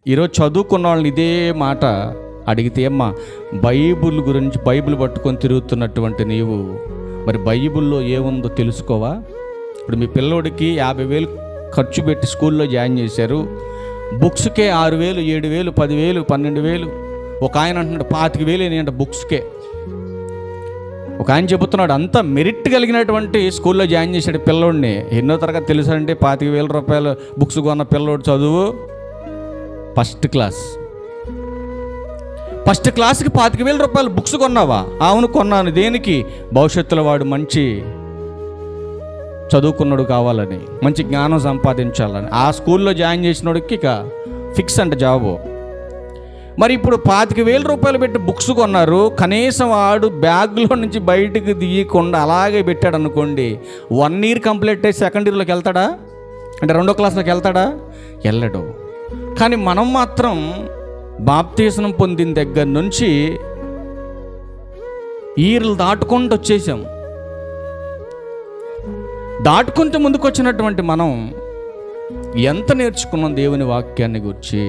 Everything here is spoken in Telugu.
ఈరోజు చదువుకున్న వాళ్ళని ఇదే మాట అడిగితే, అమ్మా బైబిల్ గురించి బైబిల్ పట్టుకొని తిరుగుతున్నటువంటి నీవు మరి బైబిల్లో ఏముందో తెలుసుకోవా? ఇప్పుడు మీ పిల్లోడికి 50,000 ఖర్చు పెట్టి స్కూల్లో జాయిన్ చేశారు. బుక్స్కే 6,000, 7,000, 10,000, 12,000. ఒక ఆయన అంటున్నాడు 25,000 అంటే బుక్స్కే. ఒక ఆయన చెబుతున్నాడు అంత మెరిట్ కలిగినటువంటి స్కూల్లో జాయిన్ చేశాడు పిల్లోడిని. ఎన్నో తరగతి తెలుసా అంటే 25,000 రూపాయలు బుక్స్ కొన్న పిల్లోడు చదువు ఫస్ట్ క్లాస్కి 25,000 రూపాయలు బుక్స్ కొన్నావా? అవును కొన్నాను. దేనికి? భవిష్యత్తులో వాడు మంచి చదువుకున్నాడు కావాలని, మంచి జ్ఞానం సంపాదించాలని. ఆ స్కూల్లో జాయిన్ చేసినోడికి ఇక ఫిక్స్ అంట జాబు. మరి ఇప్పుడు 25,000 రూపాయలు పెట్టి బుక్స్ కొన్నారు. కనీసం వాడు బ్యాగ్లో నుంచి బయటకు తీయకుండా అలాగే పెట్టాడు అనుకోండి, 1 ఇయర్ కంప్లీట్ అయ్యి సెకండ్ ఇయర్లోకి వెళ్తాడా? అంటే 2వ క్లాస్లోకి వెళ్తాడా? వెళ్ళడు. కానీ మనం మాత్రం బాప్తీసం పొందిన దగ్గర నుంచి ఇయర్లు దాటుకుంటూ వచ్చేసాం. దాటుకుంటూ ముందుకు వచ్చినటువంటి మనం ఎంత నేర్చుకున్నాం దేవుని వాక్యాన్ని గురించి.